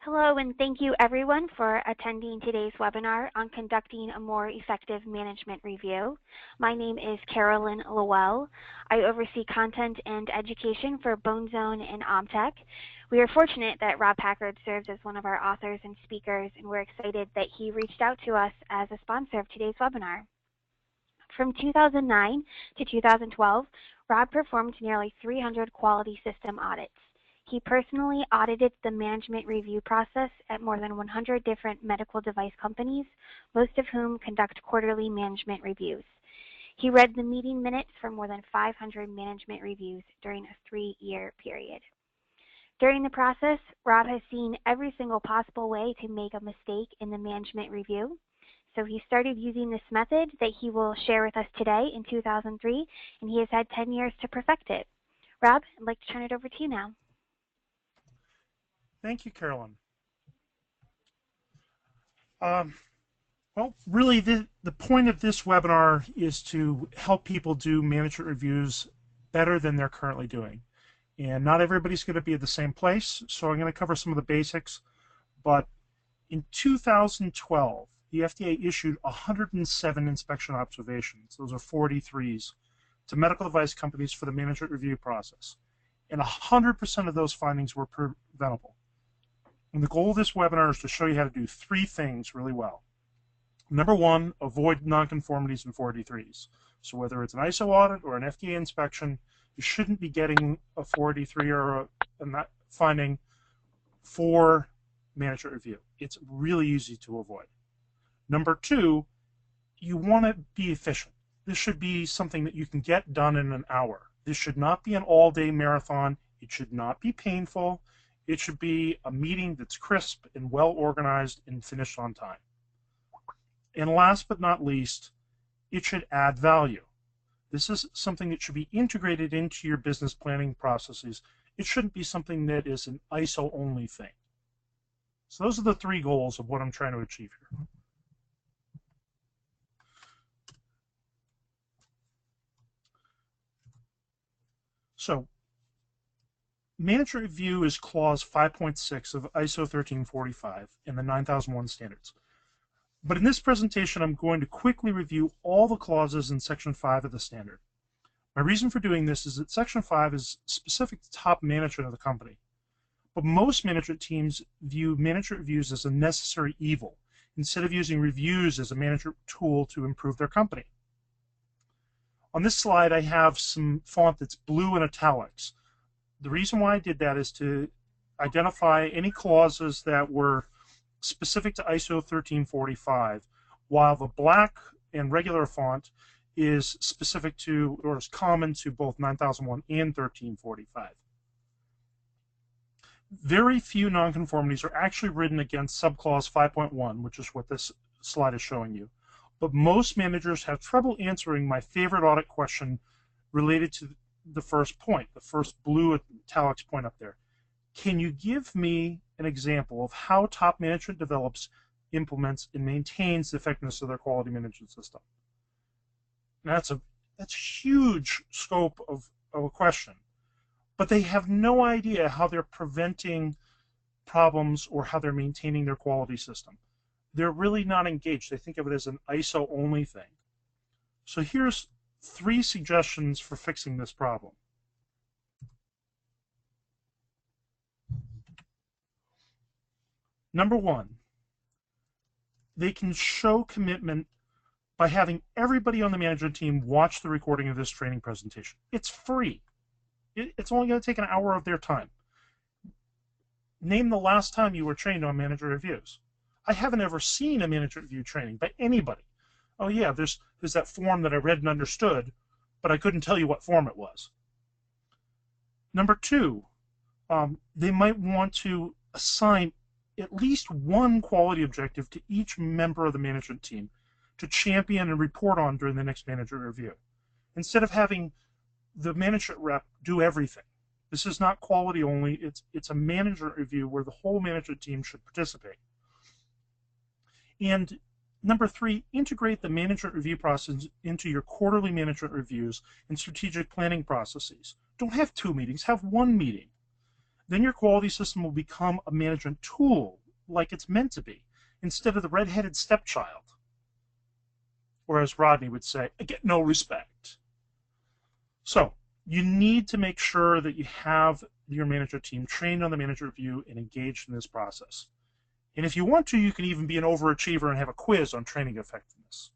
Hello, and thank you everyone for attending today's webinar on conducting a more effective management review. My name is Carolyn Lowell. I oversee content and education for BoneZone and OMTech. We are fortunate that Rob Packard serves as one of our authors and speakers, and we're excited that he reached out to us as a sponsor of today's webinar. From 2009 to 2012, Rob performed nearly 300 quality system audits. He personally audited the management review process at more than 100 different medical device companies, most of whom conduct quarterly management reviews. He read the meeting minutes for more than 500 management reviews during a 3-year period. During the process, Rob has seen every single possible way to make a mistake in the management review. So he started using this method that he will share with us today in 2003, and he has had 10 years to perfect it. Rob, I'd like to turn it over to you now. Thank you, Carolyn. Well, really, the point of this webinar is to help people do management reviews better than they're currently doing. And not everybody's going to be at the same place, so I'm going to cover some of the basics. But in 2012, the FDA issued 107 inspection observations. Those are 43s to medical device companies for the management review process. And 100% of those findings were preventable. And the goal of this webinar is to show you how to do 3 things really well. Number 1, avoid nonconformities in 483s. So whether it's an ISO audit or an FDA inspection, you shouldn't be getting a 483 or a finding for management review. It's really easy to avoid. Number 2, you want to be efficient. This should be something that you can get done in an hour. This should not be an all-day marathon. It should not be painful. It should be a meeting that's crisp and well organized and finished on time. And last but not least, it should add value. This is something that should be integrated into your business planning processes. It shouldn't be something that is an ISO only thing. So those are the 3 goals of what I'm trying to achieve here. So management review is clause 5.6 of ISO 1345 and the 9001 standards. But in this presentation, I'm going to quickly review all the clauses in section 5 of the standard. My reason for doing this is that section 5 is specific to top management of the company. But most management teams view management reviews as a necessary evil, instead of using reviews as a management tool to improve their company. On this slide, I have some font that's blue and italics. The reason why I did that is to identify any clauses that were specific to ISO 1345, while the black and regular font is specific to, or is common to both 9001 and 1345. Very few nonconformities are actually written against subclause 5.1, which is what this slide is showing you. But most managers have trouble answering my favorite audit question related to the first point, the first blue italics point up there. Can you give me an example of how top management develops, implements, and maintains the effectiveness of their quality management system? Now, that's a huge scope of a question, but they have no idea how they're preventing problems or how they're maintaining their quality system. They're really not engaged. They think of it as an ISO only thing. So here's 3 suggestions for fixing this problem. Number 1, they can show commitment by having everybody on the management team watch the recording of this training presentation. It's free. It's only going to take an hour of their time. Name the last time you were trained on manager reviews. I haven't ever seen a manager review training by anybody. Oh yeah, there's that form that I read and understood, but I couldn't tell you what form it was. Number 2, they might want to assign at least one quality objective to each member of the management team to champion and report on during the next manager review, instead of having the management rep do everything. This is not quality only, it's a management review where the whole management team should participate. And number 3, integrate the management review process into your quarterly management reviews and strategic planning processes. Don't have 2 meetings, have 1 meeting. then your quality system will become a management tool like it's meant to be, instead of the red-headed stepchild. Or as Rodney would say, I get no respect. So you need to make sure that you have your manager team trained on the manager review and engaged in this process. And if you want to, you can even be an overachiever and have a quiz on training effectiveness.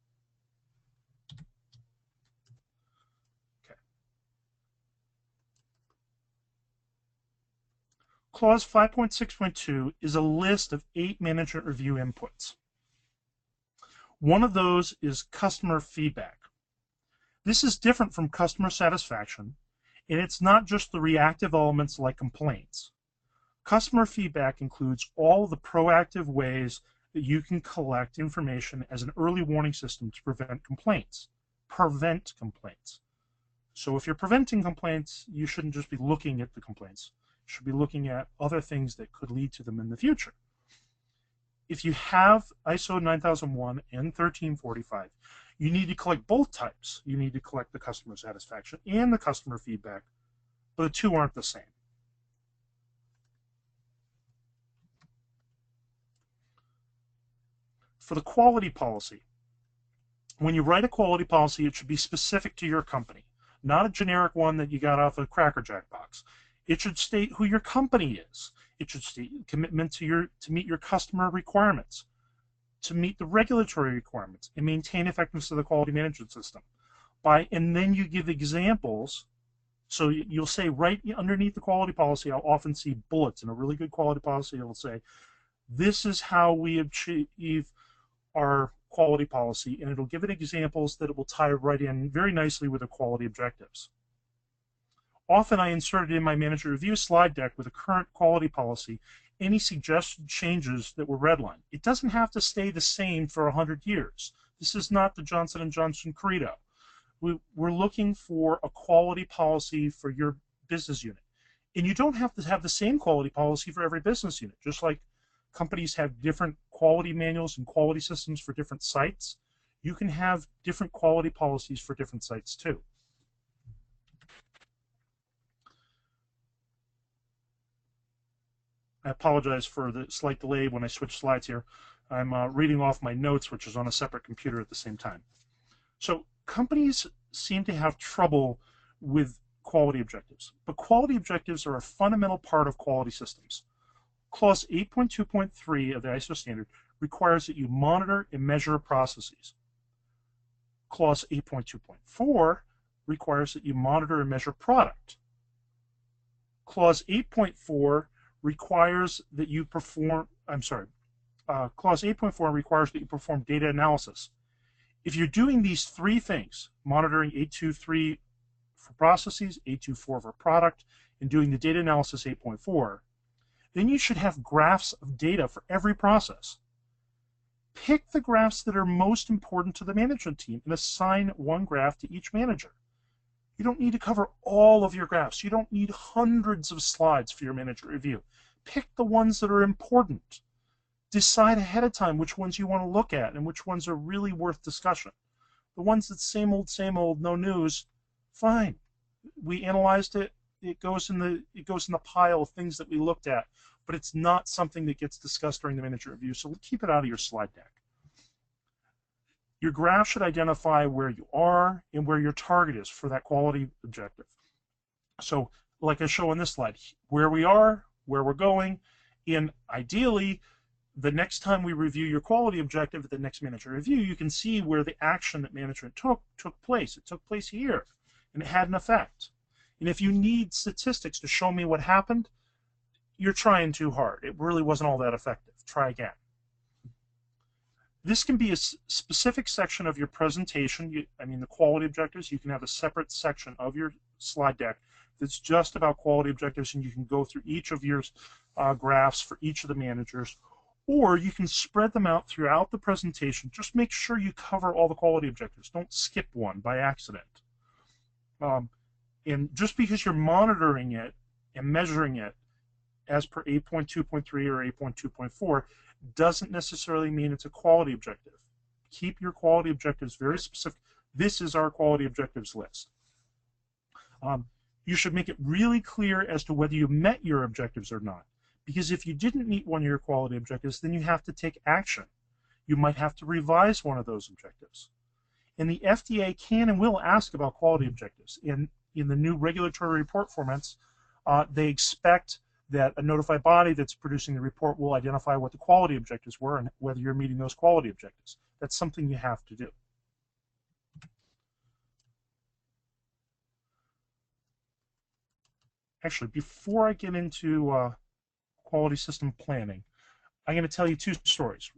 Okay. Clause 5.6.2 is a list of 8 management review inputs. One of those is customer feedback. This is different from customer satisfaction, and it's not just the reactive elements like complaints. Customer feedback includes all the proactive ways that you can collect information as an early warning system to prevent complaints. Prevent complaints. So if you're preventing complaints, you shouldn't just be looking at the complaints. You should be looking at other things that could lead to them in the future. If you have ISO 9001 and 1345, you need to collect both types. You need to collect the customer satisfaction and the customer feedback, but the two aren't the same. For the quality policy, when you write a quality policy, it should be specific to your company, not a generic one that you got off a Cracker Jack box. It should state who your company is. It should state commitment to meet your customer requirements, to meet the regulatory requirements, and maintain effectiveness of the quality management system. And then you give examples. So you'll say right underneath the quality policy, I'll often see bullets in a really good quality policy. It'll say, this is how we achieve our quality policy, and it'll give it examples that it will tie right in very nicely with the quality objectives. Often I inserted in my manager review slide deck with a current quality policy any suggested changes that were redlined. It doesn't have to stay the same for 100 years. This is not the Johnson & Johnson credo. We're looking for a quality policy for your business unit. And you don't have to have the same quality policy for every business unit. Just like companies have different quality manuals and quality systems for different sites, you can have different quality policies for different sites too. I apologize for the slight delay when I switch slides here. I'm reading off my notes, which is on a separate computer at the same time. So companies seem to have trouble with quality objectives, but quality objectives are a fundamental part of quality systems. Clause 8.2.3 of the ISO standard requires that you monitor and measure processes. Clause 8.2.4 requires that you monitor and measure product. Clause 8.4 requires that you perform, Clause 8.4 requires that you perform data analysis. If you're doing these three things, monitoring 8.2.3 for processes, 8.2.4 for product, and doing the data analysis 8.4, then you should have graphs of data for every process. Pick the graphs that are most important to the management team and assign one graph to each manager. You don't need to cover all of your graphs. You don't need hundreds of slides for your manager review. Pick the ones that are important. Decide ahead of time which ones you want to look at and which ones are really worth discussion. The ones that same old, no news, fine. We analyzed it. It goes in the pile of things that we looked at, but it's not something that gets discussed during the manager review, so keep it out of your slide deck. Your graph should identify where you are and where your target is for that quality objective. So like I show on this slide, where we are, where we're going, and ideally, the next time we review your quality objective at the next manager review, you can see where the action that management took place. It took place here, and it had an effect. And if you need statistics to show me what happened, you're trying too hard. It really wasn't all that effective. Try again. This can be a specific section of your presentation. The quality objectives. You can have a separate section of your slide deck that's just about quality objectives, and you can go through each of your graphs for each of the managers, or you can spread them out throughout the presentation. Just make sure you cover all the quality objectives. Don't skip one by accident. And just because you're monitoring it and measuring it as per 8.2.3 or 8.2.4 doesn't necessarily mean it's a quality objective. Keep your quality objectives very specific. This is our quality objectives list. You should make it really clear as to whether you met your objectives or not. Because if you didn't meet one of your quality objectives, then you have to take action. You might have to revise one of those objectives. And the FDA can and will ask about quality objectives. In the new regulatory report formats, they expect that a notified body that's producing the report will identify what the quality objectives were and whether you're meeting those quality objectives. That's something you have to do. Actually, before I get into quality system planning, I'm going to tell you two stories.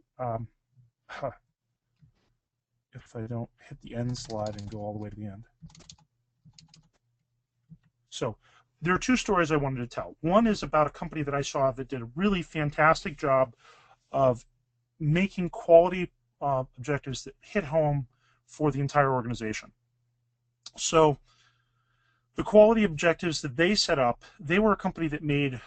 If I don't hit the end slide and go all the way to the end. So there are two stories I wanted to tell. One is about a company that I saw that did a really fantastic job of making quality objectives that hit home for the entire organization. So the quality objectives that they set up, they were a company that made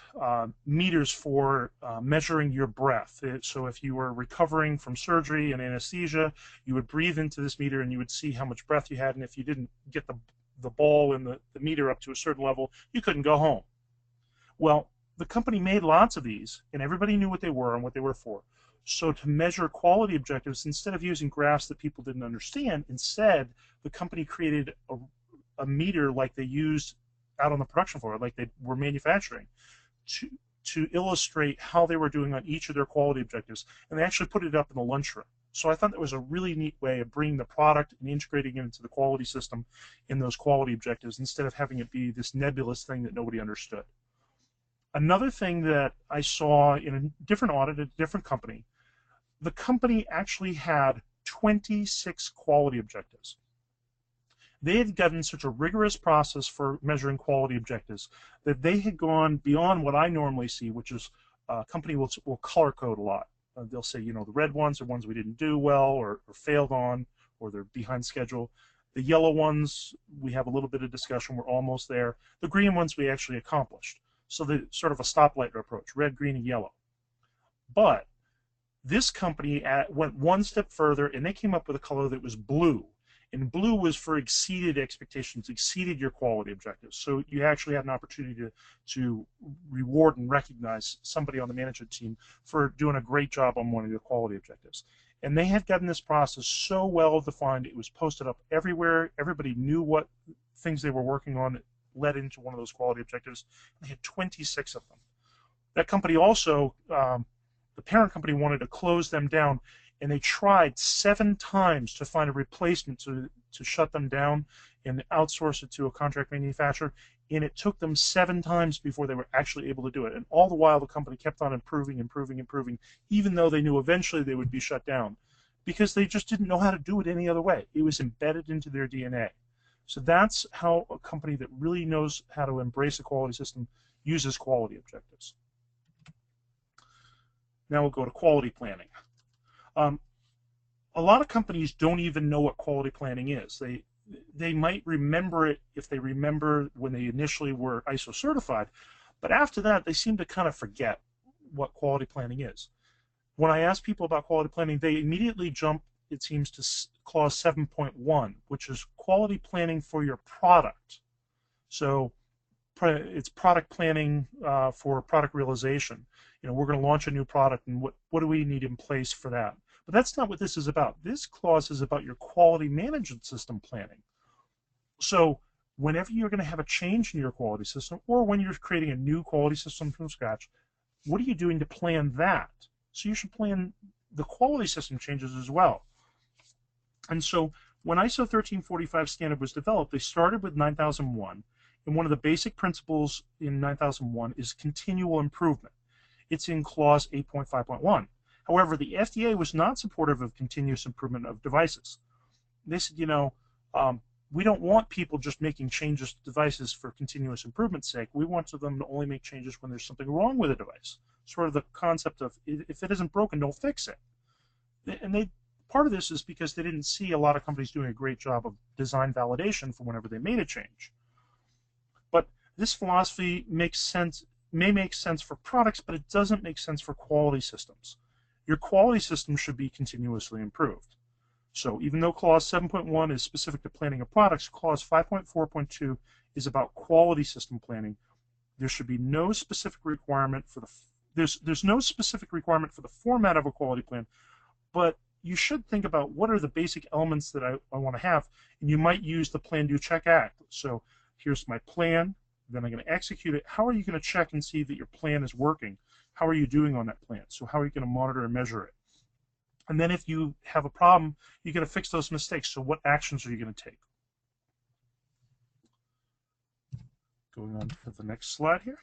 meters for measuring your breath. So if you were recovering from surgery and anesthesia, you would breathe into this meter and you would see how much breath you had, and if you didn't get the ball and the meter up to a certain level, you couldn't go home. Well, the company made lots of these, and everybody knew what they were and what they were for. So to measure quality objectives, instead of using graphs that people didn't understand, instead the company created a meter like they used out on the production floor, like they were manufacturing, to illustrate how they were doing on each of their quality objectives. And they actually put it up in the lunchroom. So I thought that was a really neat way of bringing the product and integrating it into the quality system in those quality objectives instead of having it be this nebulous thing that nobody understood. Another thing that I saw in a different audit at a different company, the company actually had 26 quality objectives. They had gotten such a rigorous process for measuring quality objectives that they had gone beyond what I normally see, which is a company will color code a lot. They'll say, you know, the red ones are ones we didn't do well or failed on, or they're behind schedule. The yellow ones, we have a little bit of discussion, we're almost there. The green ones we actually accomplished. So the sort of a stoplight approach, red, green, and yellow. But this company went one step further, and they came up with a color that was blue. And blue was for exceeded expectations, exceeded your quality objectives. So you actually had an opportunity to reward and recognize somebody on the management team for doing a great job on one of your quality objectives. And they had gotten this process so well defined, it was posted up everywhere. Everybody knew what things they were working on that led into one of those quality objectives. They had 26 of them. That company also, the parent company wanted to close them down, and they tried 7 times to find a replacement to shut them down and outsource it to a contract manufacturer, and it took them 7 times before they were actually able to do it. And all the while, the company kept on improving, even though they knew eventually they would be shut down, because they just didn't know how to do it any other way. It was embedded into their DNA. So that's how a company that really knows how to embrace a quality system uses quality objectives. Now we'll go to quality planning. A lot of companies don't even know what quality planning is. They might remember it if they remember when they initially were ISO certified, but after that they seem to kind of forget what quality planning is. When I ask people about quality planning, they immediately jump, it seems, to clause 7.1, which is quality planning for your product. So it's product planning for product realization. You know, we're going to launch a new product, and what do we need in place for that? But that's not what this is about. This clause is about your quality management system planning. So whenever you're going to have a change in your quality system, or when you're creating a new quality system from scratch, what are you doing to plan that? So you should plan the quality system changes as well. And so when ISO 13485 standard was developed, they started with 9001, and one of the basic principles in 9001 is continual improvement. It's in clause 8.5.1. However, the FDA was not supportive of continuous improvement of devices. They said, you know, we don't want people just making changes to devices for continuous improvement's sake. We want them to only make changes when there's something wrong with a device. Sort of the concept of, if it isn't broken, don't fix it. And part of this is because they didn't see a lot of companies doing a great job of design validation for whenever they made a change. But this philosophy may make sense for products, but it doesn't make sense for quality systems. Your quality system should be continuously improved. So even though clause 7.1 is specific to planning of products, clause 5.4.2 is about quality system planning. There should be no specific requirement for there's no specific requirement for the format of a quality plan, but you should think about what are the basic elements that I want to have, and you might use the plan, do, check, act. So here's my plan, then I'm going to execute it. How are you going to check and see that your plan is working? How are you doing on that plan? So how are you going to monitor and measure it? And then if you have a problem, you're going to fix those mistakes. So what actions are you going to take? Going on to the next slide here.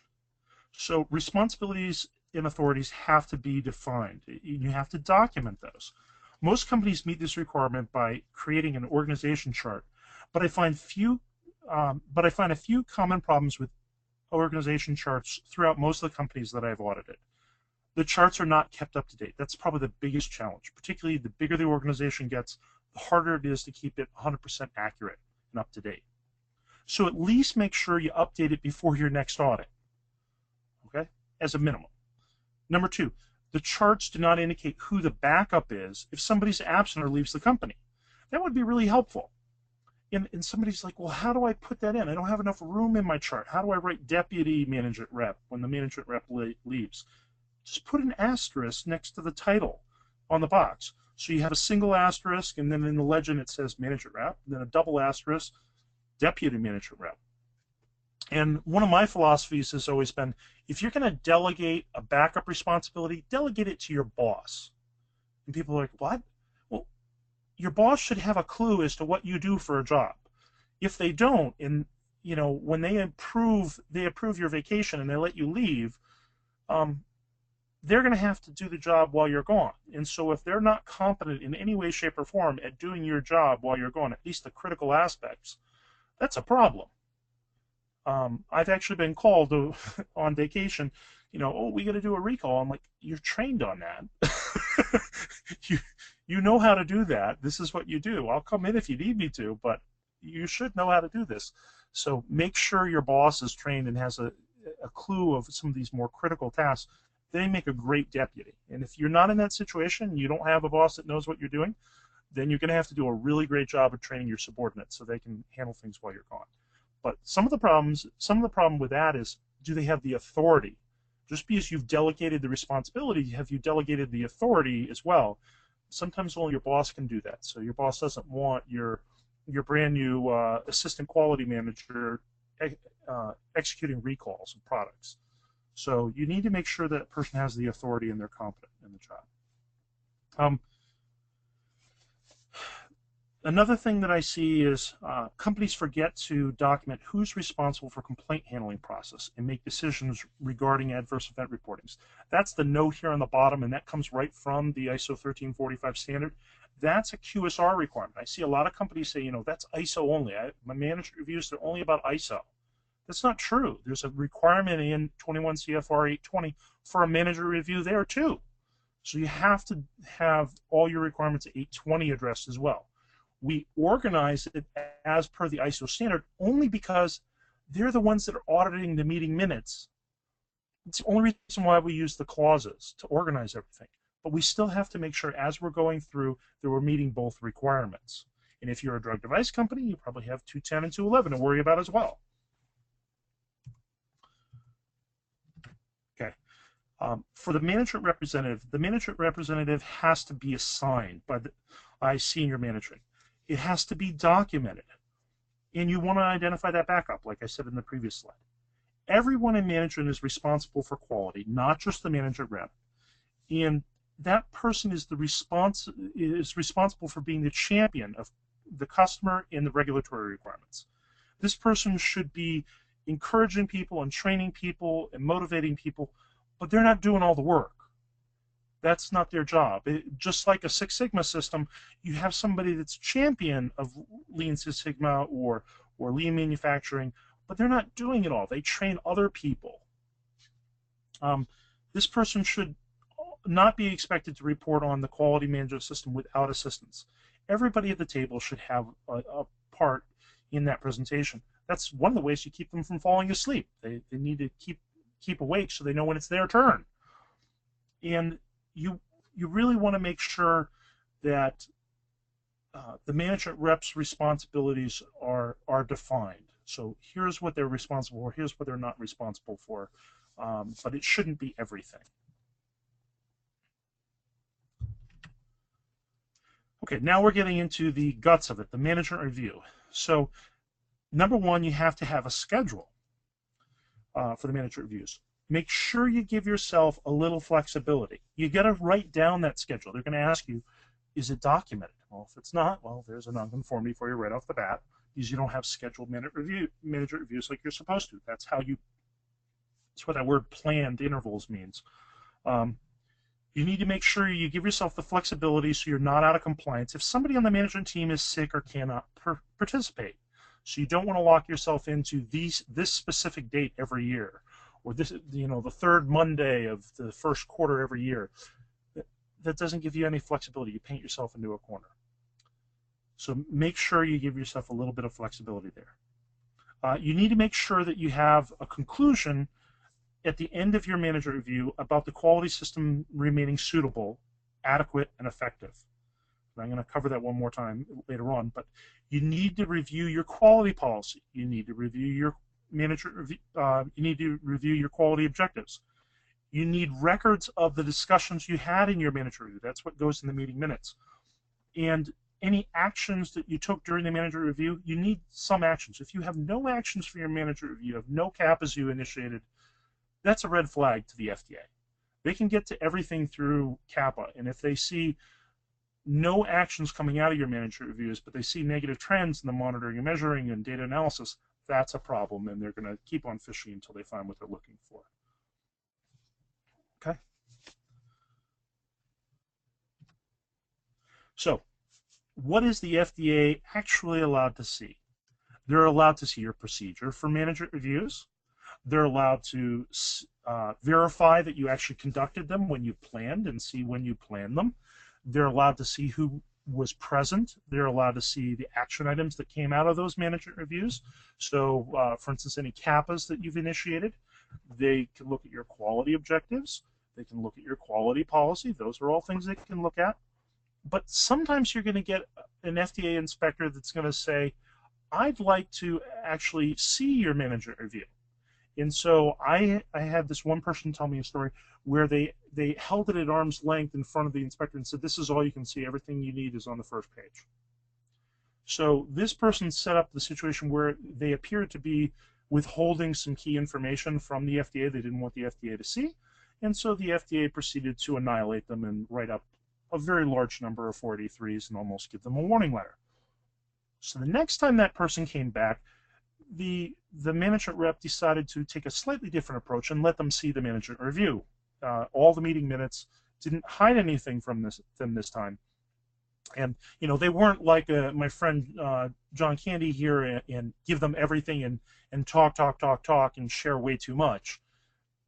So responsibilities and authorities have to be defined. You have to document those. Most companies meet this requirement by creating an organization chart, but I find a few common problems with organization charts throughout most of the companies that I've audited. The charts are not kept up to date. That's probably the biggest challenge. Particularly the bigger the organization gets, the harder it is to keep it 100% accurate and up to date. So at least make sure you update it before your next audit, okay, as a minimum. Number two, the charts do not indicate who the backup is if somebody's absent or leaves the company. That would be really helpful. And somebody's like, well, how do I put that in? I don't have enough room in my chart. How do I write deputy management rep when the management rep leaves? Just put an asterisk next to the title on the box. So you have a single asterisk, and then in the legend it says management rep, and then a double asterisk, deputy management rep. And one of my philosophies has always been, if you're going to delegate a backup responsibility, delegate it to your boss. And people are like, what? Well, your boss should have a clue as to what you do for a job. If they don't, and when they approve your vacation and they let you leave, they're going to have to do the job while you're gone. And so if they're not competent in any way, shape, or form at doing your job while you're gone, at least the critical aspects, that's a problem. I've actually been called on vacation, oh, we got to do a recall. I'm like, you're trained on that. you know how to do that. This is what you do. I'll come in if you need me to, but you should know how to do this. So make sure your boss is trained and has a clue of some of these more critical tasks. They make a great deputy. And if you're not in that situation, you don't have a boss that knows what you're doing, then you're going to have to do a really great job of training your subordinates so they can handle things while you're gone. But some of the problem with that is, do they have the authority? Just because you've delegated the responsibility, have you delegated the authority as well? Sometimes only your boss can do that. So your boss doesn't want your brand new assistant quality manager executing recalls of products. So you need to make sure that person has the authority and they're competent in the job. Another thing that I see is companies forget to document who's responsible for complaint handling process and make decisions regarding adverse event reportings. That's the note here on the bottom, and that comes right from the ISO 1345 standard. That's a QSR requirement. I see a lot of companies say, that's ISO only. My management reviews, they're only about ISO. That's not true. There's a requirement in 21 CFR 820 for a manager review there too. So you have to have all your requirements at 820 addressed as well. We organize it as per the ISO standard only because they're the ones that are auditing the meeting minutes. It's the only reason why we use the clauses to organize everything. But we still have to make sure as we're going through that we're meeting both requirements. And if you're a drug device company, you probably have 210 and 211 to worry about as well. Okay. For the management representative has to be assigned by senior management. It has to be documented. And you want to identify that backup, like I said in the previous slide. Everyone in management is responsible for quality, not just the manager rep. And that person is responsible for being the champion of the customer and the regulatory requirements. This person should be encouraging people and training people and motivating people, but they're not doing all the work. That's not their job. Just like a Six Sigma system, you have somebody that's champion of Lean Six Sigma or lean manufacturing, but they're not doing it all. They train other people. This person should not be expected to report on the quality management system without assistance. Everybody at the table should have a part in that presentation. That's one of the ways you keep them from falling asleep. They need to keep awake so they know when it's their turn. And you really want to make sure that the management rep's responsibilities are defined. So here's what they're responsible for, here's what they're not responsible for, but it shouldn't be everything. Okay, now we're getting into the guts of it, the management review. So number one, you have to have a schedule for the management reviews. Make sure you give yourself a little flexibility. You got to write down that schedule. They're going to ask you, is it documented? Well, if it's not, well, there's a nonconformity for you right off the bat, because you don't have scheduled management reviews like you're supposed to. That's what that word planned intervals means. You need to make sure you give yourself the flexibility so you're not out of compliance if somebody on the management team is sick or cannot participate. So you don't want to lock yourself into this specific date every year, or this, the third Monday of the first quarter every year. That doesn't give you any flexibility. You paint yourself into a corner. So make sure you give yourself a little bit of flexibility there. You need to make sure that you have a conclusion at the end of your manager review about the quality system remaining suitable, adequate, and effective. I'm going to cover that one more time later on, but you need to review your quality policy. You need to review your you need to review your quality objectives. You need records of the discussions you had in your manager review. That's what goes in the meeting minutes. And any actions that you took during the manager review, you need some actions. If you have no actions for your manager review, you have no CAPAs you initiated, that's a red flag to the FDA. They can get to everything through CAPA, and if they see no actions coming out of your manager reviews, but they see negative trends in the monitoring and measuring and data analysis, that's a problem, and they're going to keep on fishing until they find what they're looking for. Okay? So, what is the FDA actually allowed to see? They're allowed to see your procedure for manager reviews. They're allowed to verify that you actually conducted them when you planned and see when you planned them. They're allowed to see who was present. They're allowed to see the action items that came out of those management reviews. So, for instance, any CAPAs that you've initiated. They can look at your quality objectives. They can look at your quality policy. Those are all things they can look at. But sometimes you're going to get an FDA inspector that's going to say, I'd like to actually see your management review. And so I had this one person tell me a story where they held it at arm's length in front of the inspector and said, this is all you can see. Everything you need is on the first page. So this person set up the situation where they appeared to be withholding some key information from the FDA they didn't want the FDA to see. And so the FDA proceeded to annihilate them and write up a very large number of 483s and almost give them a warning letter. So the next time that person came back, the management rep decided to take a slightly different approach and let them see the management review. All the meeting minutes, didn't hide anything from them this time. And they weren't like my friend John Candy here and give them everything and talk and share way too much.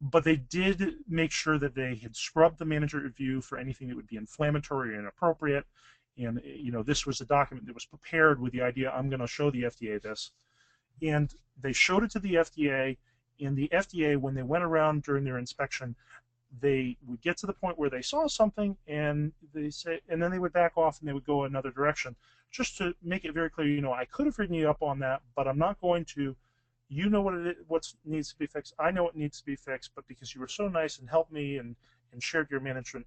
But they did make sure that they had scrubbed the manager review for anything that would be inflammatory or inappropriate. And this was a document that was prepared with the idea, I'm going to show the FDA this. And they showed it to the FDA, and the FDA, when they went around during their inspection, they would get to the point where they saw something, and then they would back off and they would go another direction, just to make it very clear. I could have written you up on that, but I'm not going to. You know what needs to be fixed. I know it needs to be fixed, but because you were so nice and helped me and shared your management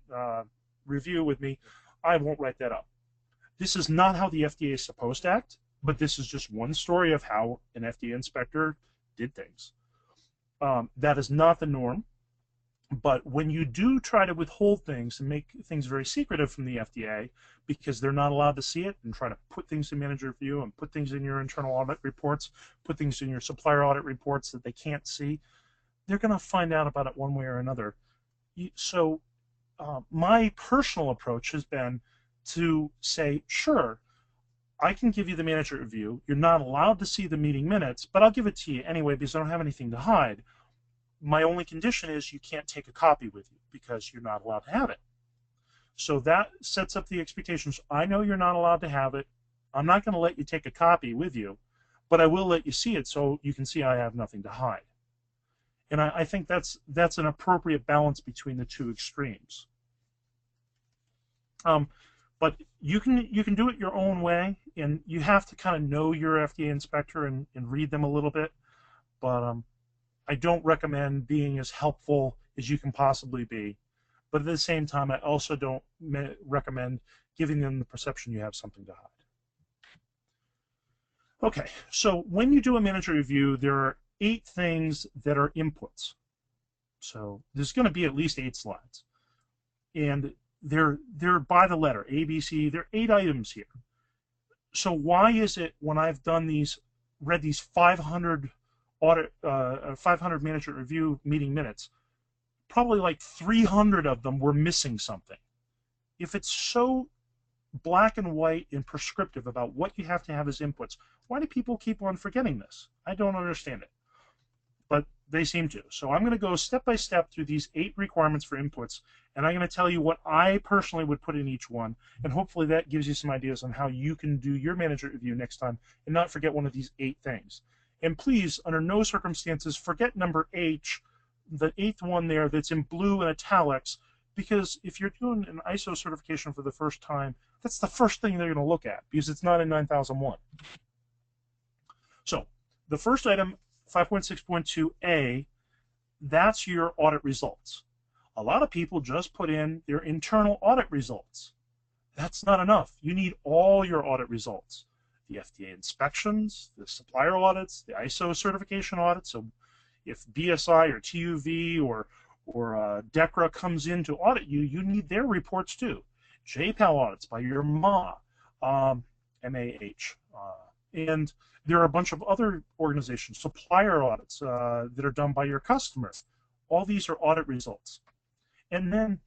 review with me, I won't write that up. This is not how the FDA is supposed to act. But this is just one story of how an FDA inspector did things. That is not the norm. But when you do try to withhold things and make things very secretive from the FDA because they're not allowed to see it, and try to put things in manager review and put things in your internal audit reports, put things in your supplier audit reports that they can't see, they're going to find out about it one way or another. So my personal approach has been to say, sure, I can give you the manager review. You're not allowed to see the meeting minutes, but I'll give it to you anyway because I don't have anything to hide. My only condition is you can't take a copy with you because you're not allowed to have it. So that sets up the expectations. I know you're not allowed to have it. I'm not going to let you take a copy with you, but I will let you see it so you can see I have nothing to hide. And I think that's an appropriate balance between the two extremes. But you can do it your own way, and you have to kind of know your FDA inspector and read them a little bit. But I don't recommend being as helpful as you can possibly be. But at the same time, I also don't recommend giving them the perception you have something to hide. Okay, so when you do a manager review, there are 8 things that are inputs. So there's going to be at least 8 slides. And they're by the letter, A, B, C. There are 8 items here. So why is it when I've done read these 500 manager review meeting minutes, probably like 300 of them were missing something? If it's so black and white and prescriptive about what you have to have as inputs, why do people keep on forgetting this? I don't understand it, but they seem to. So I'm going to go step by step through these 8 requirements for inputs, and I'm going to tell you what I personally would put in each one, and hopefully that gives you some ideas on how you can do your manager review next time and not forget one of these 8 things. And please, under no circumstances, forget number H, the 8th one there that's in blue and italics, because if you're doing an ISO certification for the first time, that's the first thing they're going to look at, because it's not in 9001. So the first item, 5.6.2a, that's your audit results. A lot of people just put in their internal audit results. That's not enough. You need all your audit results. The FDA inspections, the supplier audits, the ISO certification audits. So if BSI or TUV or DECRA comes in to audit you, you need their reports too. JPAL audits by your MAH, and there are a bunch of other organizations, supplier audits that are done by your customers. All these are audit results. And then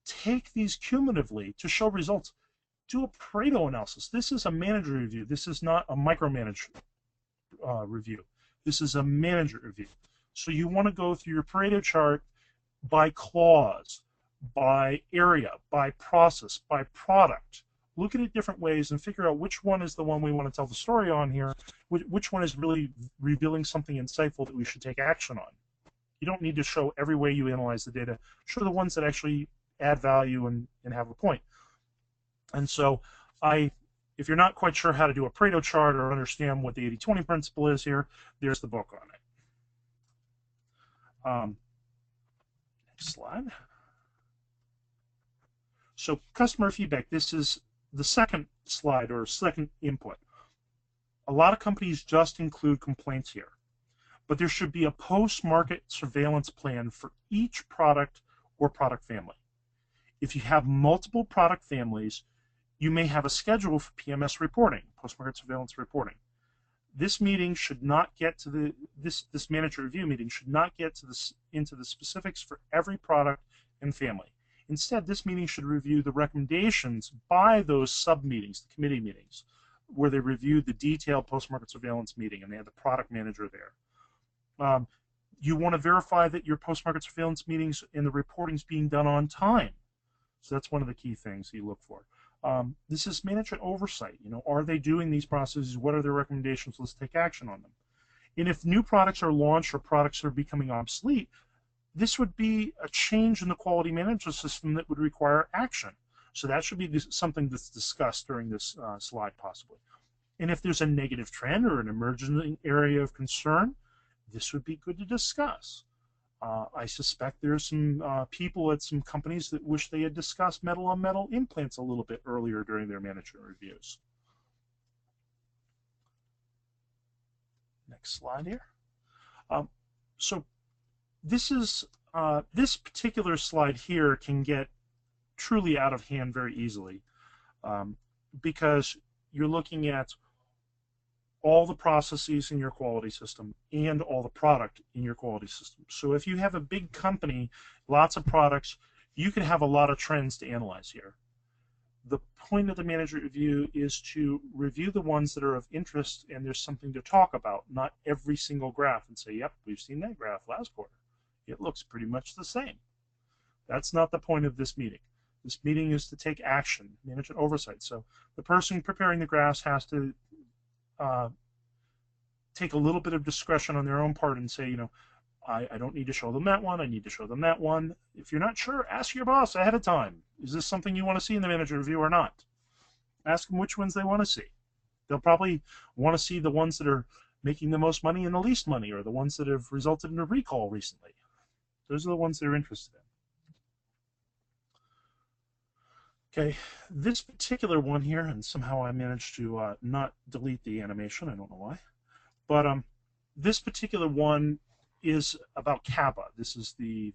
take these cumulatively to show results. Do a Pareto analysis. This is a manager review. This is not a micromanage review. This is a manager review. So you want to go through your Pareto chart by clause, by area, by process, by product. Look at it different ways and figure out which one is the one we want to tell the story on here, which one is really revealing something insightful that we should take action on. You don't need to show every way you analyze the data. Show the ones that actually add value and have a point. And so if you're not quite sure how to do a Pareto chart or understand what the 80-20 principle is here, there's the book on it. Next slide. So customer feedback, this is the second slide or second input. A lot of companies just include complaints here, but there should be a post-market surveillance plan for each product or product family. If you have multiple product families, you may have a schedule for PMS reporting, post-market surveillance reporting. This meeting should not get to this manager review meeting should not get to into the specifics for every product and family. Instead, this meeting should review the recommendations by those sub-meetings, the committee meetings, where they reviewed the detailed post-market surveillance meeting and they had the product manager there. You want to verify that your post-market surveillance meetings and the reporting is being done on time. So that's one of the key things you look for. This is management oversight. Are they doing these processes? What are their recommendations? Let's take action on them. And if new products are launched or products are becoming obsolete, this would be a change in the quality management system that would require action. So that should be something that's discussed during this slide possibly. And if there's a negative trend or an emerging area of concern, this would be good to discuss. I suspect there's some people at some companies that wish they had discussed metal-on-metal implants a little bit earlier during their management reviews. Next slide here. So this particular slide here can get truly out of hand very easily because you're looking at all the processes in your quality system and all the product in your quality system. So if you have a big company, lots of products, you can have a lot of trends to analyze here. The point of the manager review is to review the ones that are of interest and there's something to talk about, not every single graph and say, yep, we've seen that graph last quarter. It looks pretty much the same. That's not the point of this meeting. This meeting is to take action, management oversight. So the person preparing the graphs has to take a little bit of discretion on their own part and say, I don't need to show them that one. I need to show them that one. If you're not sure, ask your boss ahead of time. Is this something you want to see in the manager review or not? Ask them which ones they want to see. They'll probably want to see the ones that are making the most money and the least money, or the ones that have resulted in a recall recently. Those are the ones they're interested in. Okay, this particular one here, and somehow I managed to not delete the animation. I don't know why. But this particular one is about CAPA. This is the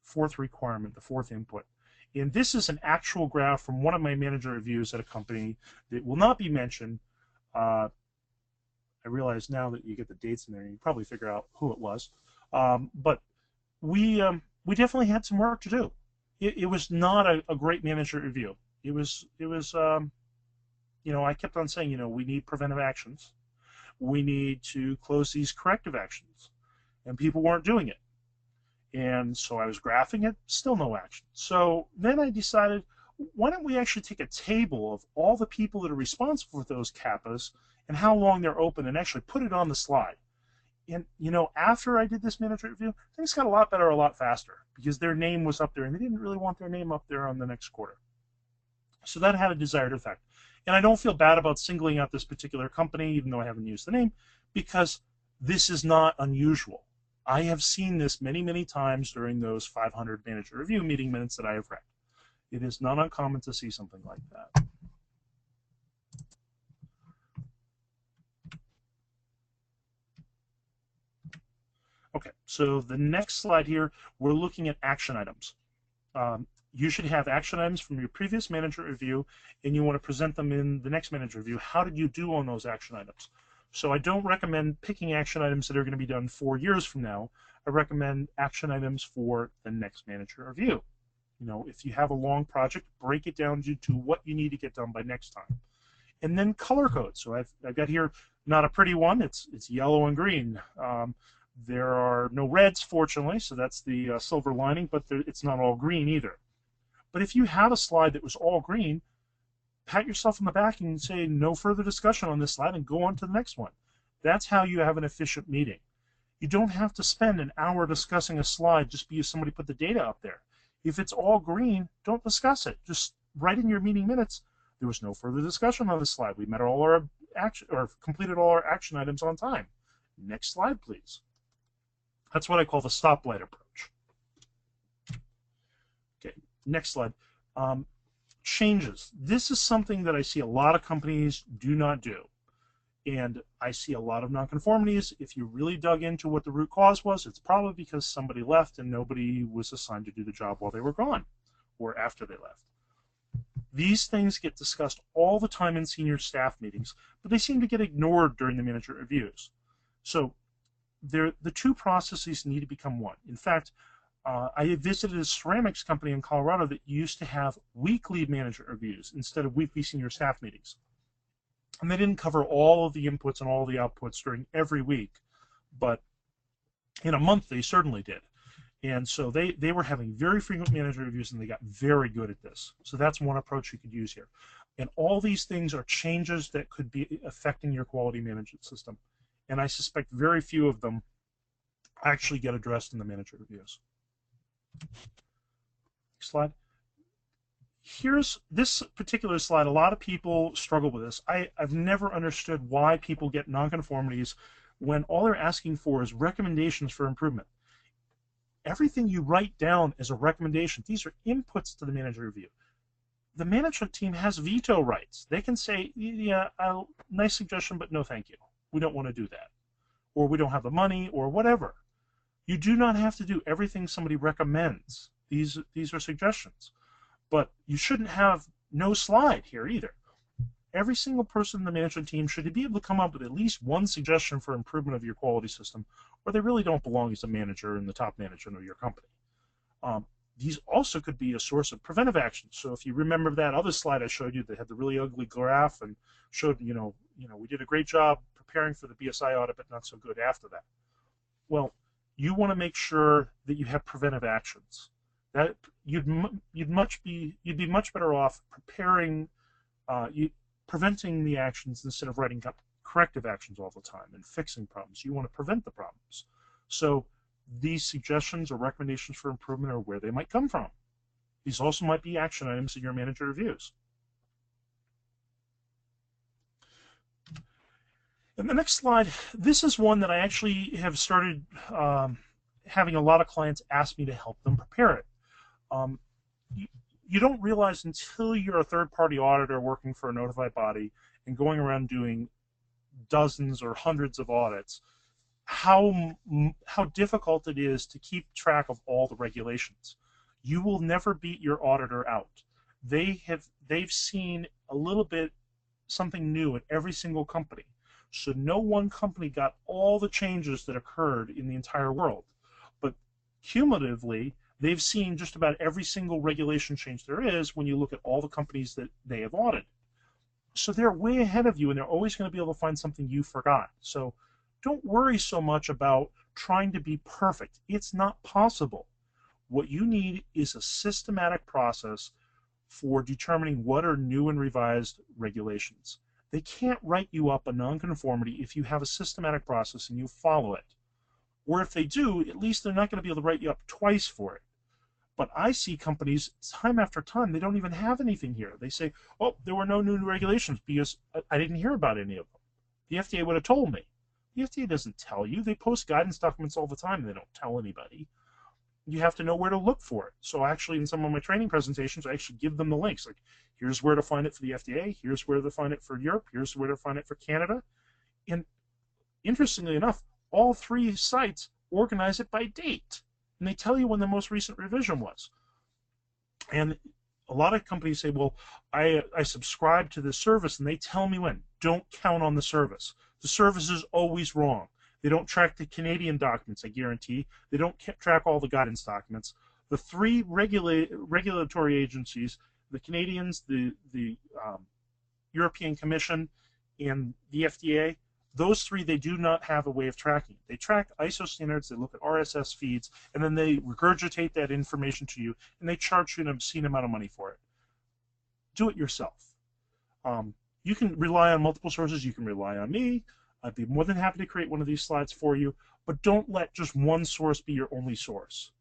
fourth requirement, the fourth input. And this is an actual graph from one of my manager reviews at a company that will not be mentioned. I realize now that you get the dates in there, you can probably figure out who it was. But we definitely had some work to do. It was not a great manager review. It was I kept on saying, we need preventive actions. We need to close these corrective actions. And people weren't doing it. And so I was graphing it, still no action. So then I decided, why don't we actually take a table of all the people that are responsible for those CAPAs and how long they're open, and actually put it on the slide. And, after I did this manager review, things got a lot better, a lot faster, because their name was up there, and they didn't really want their name up there on the next quarter. So that had a desired effect. And I don't feel bad about singling out this particular company, even though I haven't used the name, because this is not unusual. I have seen this many, many times during those 500 manager review meeting minutes that I have read. It is not uncommon to see something like that. Okay, so the next slide here, we're looking at action items. You should have action items from your previous manager review, and you want to present them in the next manager review. How did you do on those action items? So I don't recommend picking action items that are going to be done 4 years from now. I recommend action items for the next manager review. If you have a long project, break it down to what you need to get done by next time. And then color code. So I've got here not a pretty one. It's yellow and green. There are no reds, fortunately, so that's the silver lining, but it's not all green either. But if you had a slide that was all green, pat yourself on the back and say no further discussion on this slide and go on to the next one. That's how you have an efficient meeting. You don't have to spend an hour discussing a slide just because somebody put the data up there. If it's all green, don't discuss it. Just write in your meeting minutes, there was no further discussion on this slide. We met all our action, or completed all our action items on time. Next slide, please. That's what I call the stoplight approach. Okay, next slide. Changes. This is something that I see a lot of companies do not do. And I see a lot of nonconformities. If you really dug into what the root cause was, it's probably because somebody left and nobody was assigned to do the job while they were gone or after they left. These things get discussed all the time in senior staff meetings, but they seem to get ignored during the manager reviews. So the two processes need to become one. In fact, I visited a ceramics company in Colorado that used to have weekly manager reviews instead of weekly senior staff meetings. And they didn't cover all of the inputs and all the outputs during every week, but in a month they certainly did. And so they were having very frequent manager reviews, and they got very good at this. So that's one approach you could use here. And all these things are changes that could be affecting your quality management system. And I suspect very few of them actually get addressed in the manager reviews. Next slide. Here's this particular slide. A lot of people struggle with this. I've never understood why people get nonconformities when all they're asking for is recommendations for improvement. Everything you write down is a recommendation. These are inputs to the manager review. The management team has veto rights. They can say, yeah, nice suggestion, but no thank you. We don't want to do that. Or we don't have the money, or whatever. You do not have to do everything somebody recommends. These are suggestions. But you shouldn't have no slide here either. Every single person in the management team should be able to come up with at least one suggestion for improvement of your quality system, or they really don't belong as a manager in the top management of your company. These also could be a source of preventive actions. So if you remember that other slide I showed you that had the really ugly graph and showed, we did a great job preparing for the BSI audit, but not so good after that. Well, you want to make sure that you have preventive actions. That you'd be much better off preventing the actions instead of writing corrective actions all the time and fixing problems. You want to prevent the problems. So these suggestions or recommendations for improvement or where they might come from. These also might be action items in your manager reviews. And the next slide, this is one that I actually have started having a lot of clients ask me to help them prepare it. You don't realize until you're a third-party auditor working for a notified body and going around doing dozens or hundreds of audits, how difficult it is to keep track of all the regulations. You will never beat your auditor out. They've seen a little bit something new at every single company. So no one company got all the changes that occurred in the entire world. But cumulatively, they've seen just about every single regulation change there is when you look at all the companies that they have audited. So they're way ahead of you, and they're always going to be able to find something you forgot. So don't worry so much about trying to be perfect. It's not possible. What you need is a systematic process for determining what are new and revised regulations. They can't write you up a nonconformity if you have a systematic process and you follow it. Or if they do, at least they're not going to be able to write you up twice for it. But I see companies time after time, they don't even have anything here. They say, oh, there were no new regulations because I didn't hear about any of them. The FDA would have told me. The FDA doesn't tell you. They post guidance documents all the time and they don't tell anybody. You have to know where to look for it. So actually in some of my training presentations, I actually give them the links. Like, here's where to find it for the FDA, here's where to find it for Europe, here's where to find it for Canada. And interestingly enough, all three sites organize it by date. And they tell you when the most recent revision was. And a lot of companies say, well, I subscribe to this service and they tell me when. Don't count on the service. The service is always wrong. They don't track the Canadian documents, I guarantee. They don't track all the guidance documents. The three regulatory agencies, the Canadians, the European Commission, and the FDA, those three, they do not have a way of tracking. They track ISO standards, they look at RSS feeds, and then they regurgitate that information to you, and they charge you an obscene amount of money for it. Do it yourself. You can rely on multiple sources. You can rely on me. I'd be more than happy to create one of these slides for you, but don't let just one source be your only source.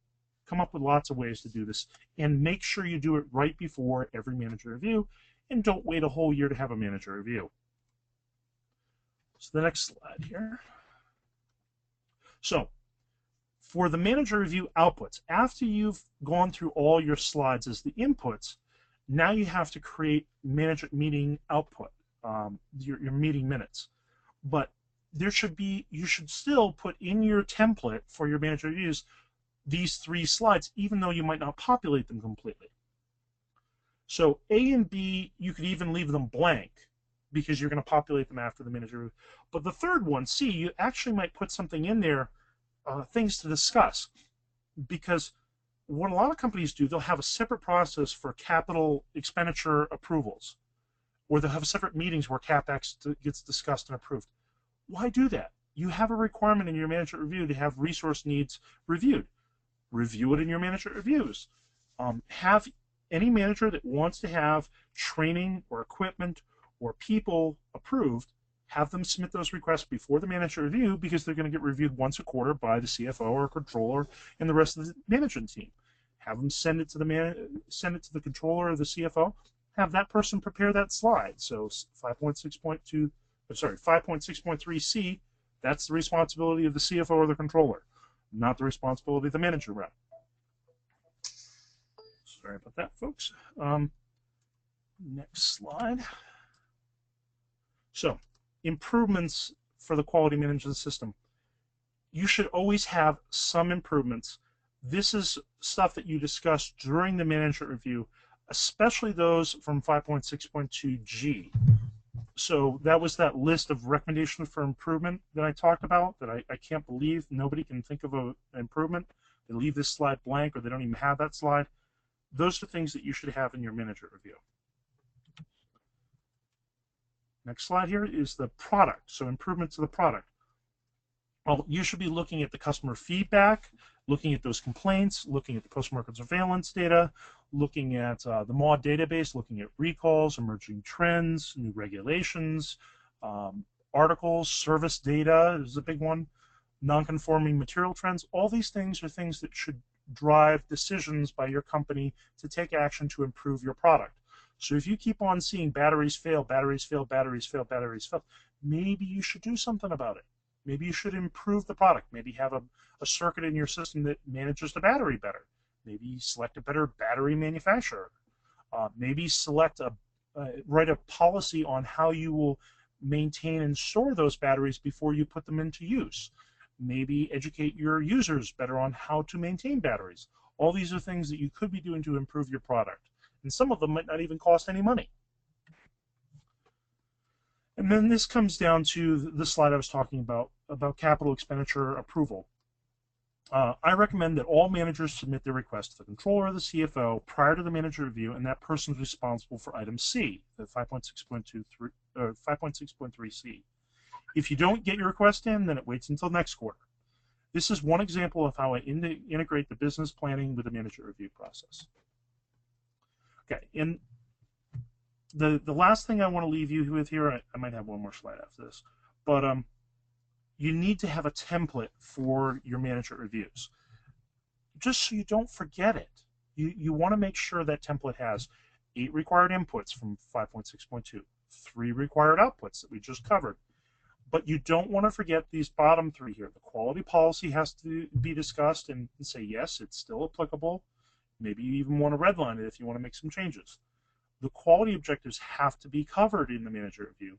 Come up with lots of ways to do this, and make sure you do it right before every manager review, and don't wait a whole year to have a manager review. So the next slide here. So for the manager review outputs, after you've gone through all your slides as the inputs, now you have to create manager meeting output, your meeting minutes. But there should be, you should still put in your template for your manager reviews these three slides, even though you might not populate them completely. So A and B, you could even leave them blank because you're going to populate them after the manager review. But the third one, C, you actually might put something in there, things to discuss. Because what a lot of companies do, they'll have a separate process for capital expenditure approvals, or they'll have separate meetings where CapEx gets discussed and approved. Why do that? You have a requirement in your management review to have resource needs reviewed. Review it in your management reviews. Have any manager that wants to have training or equipment or people approved, have them submit those requests before the manager review, because they're going to get reviewed once a quarter by the CFO or controller and the rest of the management team. Have them send it to the controller or the CFO. Have that person prepare that slide. So 5.6.3C, that's the responsibility of the CFO or the controller, not the responsibility of the manager rep. Sorry about that, folks. Next slide. So, improvements for the quality management system. You should always have some improvements. This is stuff that you discuss during the management review, especially those from 5.6.2G. So that was that list of recommendations for improvement that I talked about, that I can't believe nobody can think of an improvement. They leave this slide blank, or they don't even have that slide. Those are things that you should have in your manager review. Next slide here is the product, so improvements to the product. Well, you should be looking at the customer feedback, looking at those complaints, looking at the post-market surveillance data, looking at the MAUDE database, looking at recalls, emerging trends, new regulations, articles, service data is a big one. non-conforming material trends. All these things are things that should drive decisions by your company to take action to improve your product. So if you keep on seeing batteries fail, batteries fail, batteries fail, batteries fail, maybe you should do something about it. Maybe you should improve the product. Maybe have a circuit in your system that manages the battery better. Maybe select a better battery manufacturer. Maybe write a policy on how you will maintain and store those batteries before you put them into use. Maybe educate your users better on how to maintain batteries. All these are things that you could be doing to improve your product. And some of them might not even cost any money. And then this comes down to the slide I was talking about capital expenditure approval. I recommend that all managers submit their request to the controller or the CFO prior to the manager review, and that person is responsible for item C, the 5.6.3C. If you don't get your request in, then it waits until next quarter. This is one example of how I integrate the business planning with the manager review process. Okay, and the last thing I want to leave you with here, I might have one more slide after this, but you need to have a template for your manager reviews, just so you don't forget it. You want to make sure that template has 8 required inputs from 5.6.2, 3 required outputs that we just covered. But you don't want to forget these bottom 3 here. The quality policy has to be discussed and say, yes, it's still applicable. Maybe you even want to redline it if you want to make some changes. The quality objectives have to be covered in the manager review.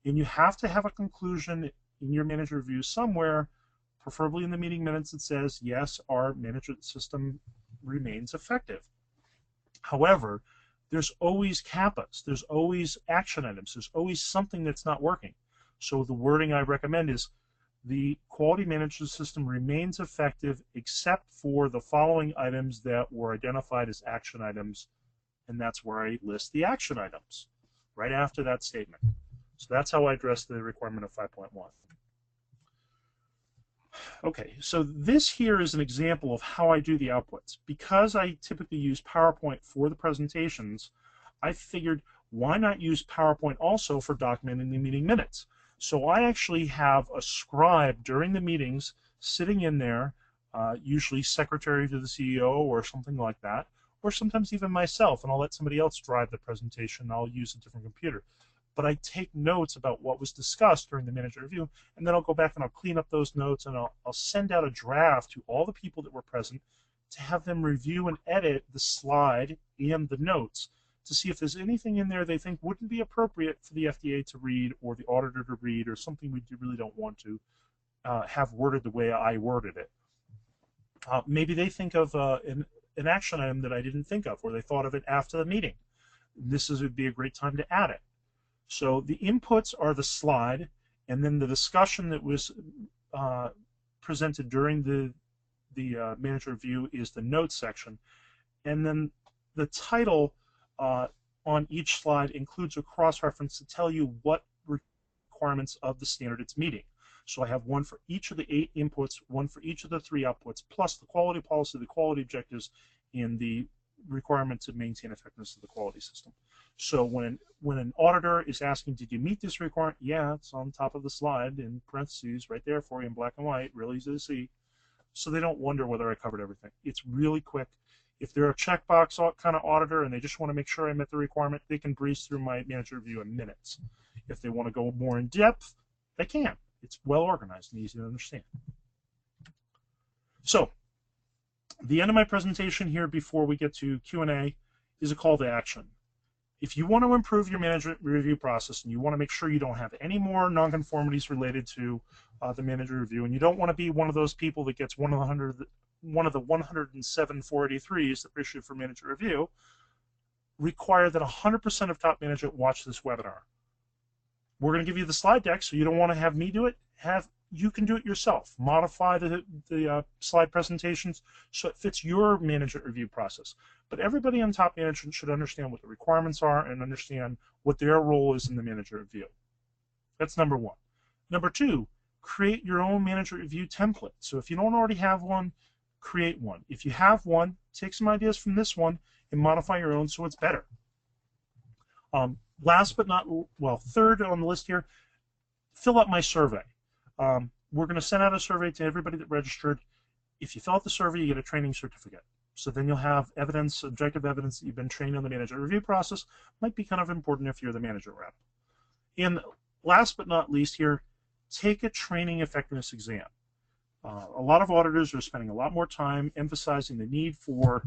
And you have to have a conclusion in your manager review somewhere, preferably in the meeting minutes, that says, yes, our management system remains effective. However, there's always CAPAs. There's always action items. There's always something that's not working. So the wording I recommend is the quality management system remains effective except for the following items that were identified as action items, and that's where I list the action items right after that statement. So that's how I address the requirement of 5.1. Okay, so this here is an example of how I do the outputs. Because I typically use PowerPoint for the presentations, I figured why not use PowerPoint also for documenting the meeting minutes? So I actually have a scribe during the meetings sitting in there, usually secretary to the CEO or something like that, or sometimes even myself, and I'll let somebody else drive the presentation. I'll use a different computer. But I take notes about what was discussed during the manager review, and then I'll go back and I'll clean up those notes, and I'll send out a draft to all the people that were present to have them review and edit the slide and the notes to see if there's anything in there they think wouldn't be appropriate for the FDA to read or the auditor to read, or something we really don't want to have worded the way I worded it. Maybe they think of an action item that I didn't think of, or they thought of it after the meeting. Would be a great time to add it. So the inputs are the slide, and then the discussion that was presented during the manager review is the notes section, and then the title on each slide includes a cross-reference to tell you what requirements of the standard it's meeting. So I have one for each of the 8 inputs, one for each of the 3 outputs, plus the quality policy, the quality objectives, and the requirement to maintain effectiveness of the quality system. So when an auditor is asking, did you meet this requirement? Yeah, it's on top of the slide in parentheses right there for you in black and white, really easy to see. So they don't wonder whether I covered everything. It's really quick. If they're a checkbox kind of auditor and they just want to make sure I met the requirement, they can breeze through my manager review in minutes. If they want to go more in depth, they can. It's well organized and easy to understand. So the end of my presentation here before we get to Q&A is a call to action. If you want to improve your management review process and you want to make sure you don't have any more nonconformities related to the manager review, and you don't want to be one of those people that gets one of the 107 483s that are issued for manager review, require that 100% of top management watch this webinar. We're going to give you the slide deck, so you don't want to have me do it. You can do it yourself. Modify the slide presentations so it fits your management review process. But everybody on top management should understand what the requirements are and understand what their role is in the manager review. That's number 1. Number 2, create your own manager review template. So if you don't already have one, create one. If you have one, take some ideas from this one and modify your own so it's better. Last but not, well, third on the list here, fill out my survey. we're going to send out a survey to everybody that registered. If you fill out the survey, you get a training certificate. So then you'll have evidence, objective evidence that you've been trained on the management review process. Might be kind of important if you're the management rep. And last but not least here, take a training effectiveness exam. A lot of auditors are spending a lot more time emphasizing the need for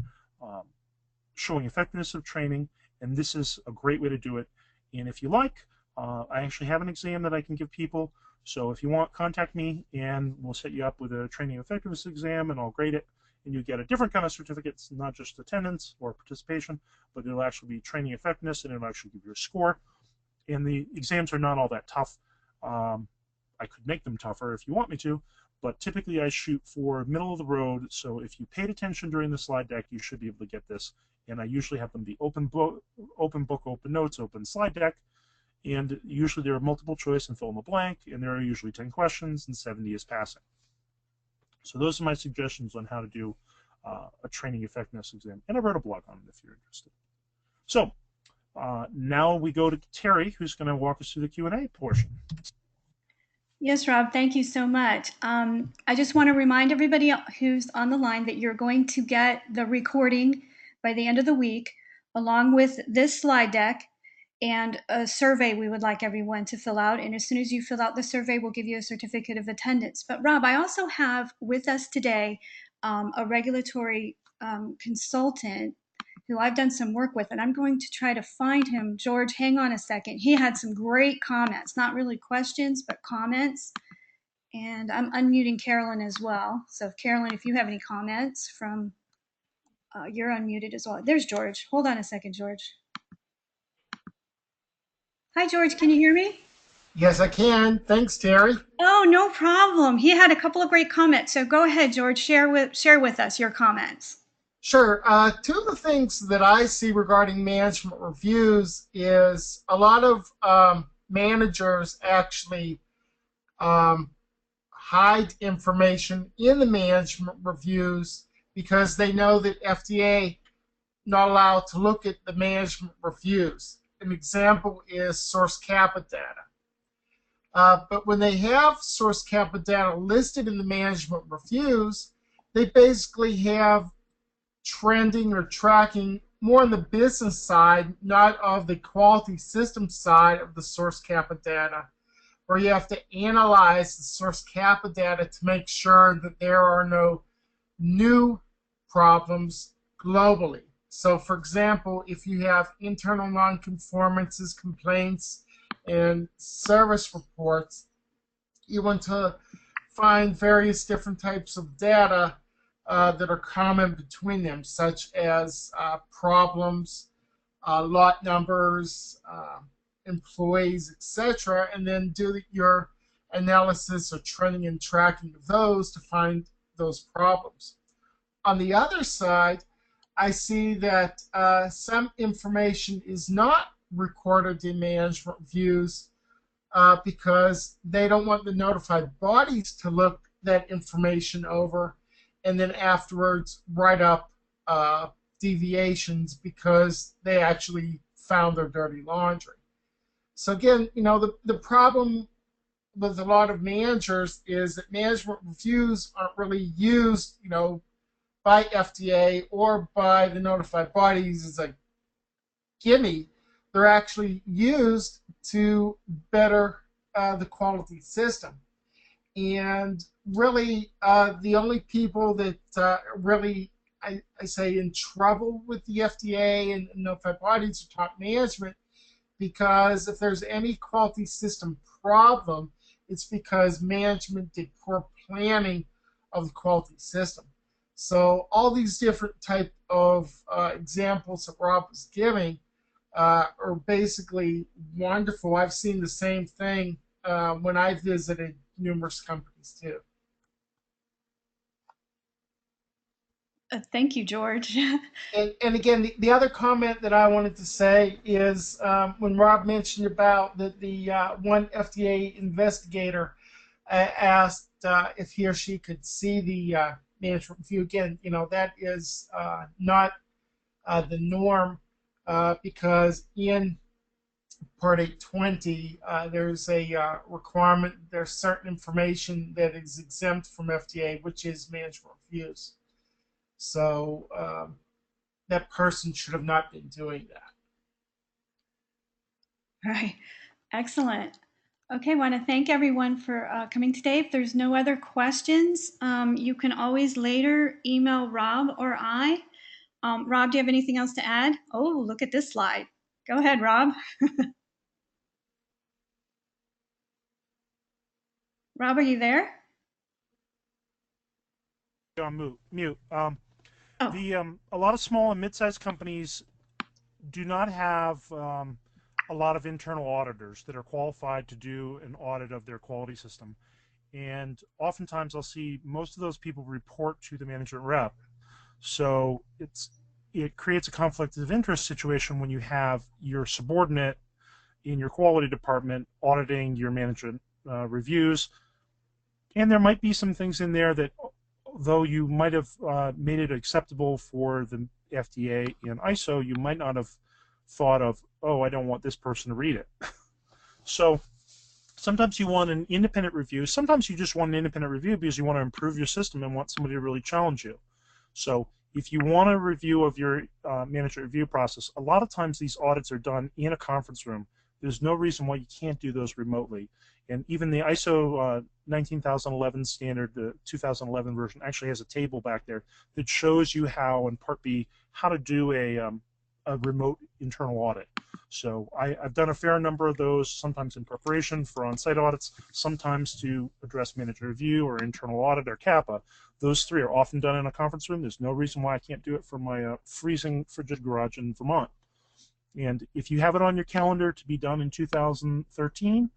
showing effectiveness of training, and this is a great way to do it. And if you like, I actually have an exam that I can give people. So if you want, contact me, and we'll set you up with a training effectiveness exam, and I'll grade it. And you get a different kind of certificates, not just attendance or participation, but it'll actually be training effectiveness, and it'll actually give you a score. And the exams are not all that tough. I could make them tougher if you want me to, but typically I shoot for middle of the road, so if you paid attention during the slide deck, you should be able to get this. And I usually have them be open book, open notes, open slide deck, and usually there are multiple choice and fill in the blank, and there are usually 10 questions, and 70 is passing. So those are my suggestions on how to do a training effectiveness exam, and I wrote a blog on it if you're interested. So now we go to Terry, who's going to walk us through the Q&A portion. Yes, Rob, thank you so much. I just want to remind everybody who's on the line that you're going to get the recording by the end of the week, along with this slide deck and a survey we would like everyone to fill out. And as soon as you fill out the survey, we'll give you a certificate of attendance. But Rob, I also have with us today a regulatory consultant who I've done some work with, and I'm going to try to find him. George, hang on a second. He had some great comments, not really questions, but comments. And I'm unmuting Carolyn as well. So Carolyn, if you have any comments from, you're unmuted as well. There's George. Hold on a second, George. Hi, George, can you hear me? Yes, I can. Thanks, Terry. Oh, no problem. He had a couple of great comments. So go ahead, George, share with us your comments. Sure. Two of the things that I see regarding management reviews is a lot of managers actually hide information in the management reviews because they know that FDA not allowed to look at the management reviews. An example is source CAPA data. But when they have source CAPA data listed in the management reviews, they basically have trending or tracking more on the business side, not of the quality system side of the source CAPA data, where you have to analyze the source CAPA data to make sure that there are no new problems globally. So, for example, if you have internal nonconformances, complaints, and service reports, you want to find various different types of data that are common between them, such as problems, lot numbers, employees, etc., and then do your analysis or trending and tracking of those to find those problems. On the other side, I see that some information is not recorded in management reviews because they don't want the notified bodies to look that information over and then afterwards write up deviations because they actually found their dirty laundry. So again, you know, the problem with a lot of managers is that management reviews aren't really used, you know, by FDA or by the notified bodies as a gimme. They're actually used to better the quality system. And really, the only people that really, I say, in trouble with the FDA and notified bodies are top management, because if there's any quality system problem, it's because management did poor planning of the quality system. So all these different type of examples that Rob was giving are basically wonderful. I've seen the same thing when I visited numerous companies too. Thank you, George. And again, the other comment that I wanted to say is when Rob mentioned about that the one FDA investigator asked if he or she could see the management review. Again, you know, that is not the norm because in Part 820, there's a requirement, there's certain information that is exempt from FDA, which is management reviews. So that person should have not been doing that. Right. Excellent. Okay, I want to thank everyone for coming today. If there's no other questions, you can always later email Rob or I. Rob, do you have anything else to add? Oh, look at this slide. Go ahead, Rob. Rob, are you there? On mute. Oh, A lot of small and mid-sized companies do not have a lot of internal auditors that are qualified to do an audit of their quality system. And oftentimes I'll see most of those people report to the management rep. So it creates a conflict of interest situation when you have your subordinate in your quality department auditing your management reviews. And there might be some things in there that, though you might have made it acceptable for the FDA and ISO, you might not have thought of, oh, I don't want this person to read it. So sometimes you want an independent review. Sometimes you just want an independent review because you want to improve your system and want somebody to really challenge you. So if you want a review of your management review process, a lot of times these audits are done in a conference room. There's no reason why you can't do those remotely. And even the ISO 19011 standard, the 2011 version, actually has a table back there that shows you how, in Part B, how to do a remote internal audit. So I've done a fair number of those, sometimes in preparation for on-site audits, sometimes to address management review or internal audit or CAPA. Those three are often done in a conference room. There's no reason why I can't do it from my freezing frigid garage in Vermont. And if you have it on your calendar to be done in 2013,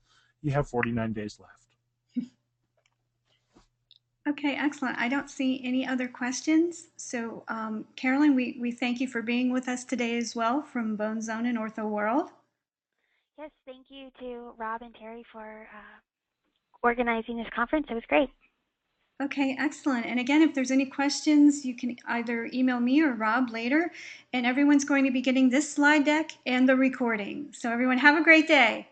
you have 49 days left. okay, excellent. I don't see any other questions. So, Carolyn, we thank you for being with us today as well from Bone Zone and Ortho World. Yes, thank you to Rob and Terry for organizing this conference. It was great. Okay, excellent. And again, if there's any questions, you can either email me or Rob later. And everyone's going to be getting this slide deck and the recording. So everyone have a great day.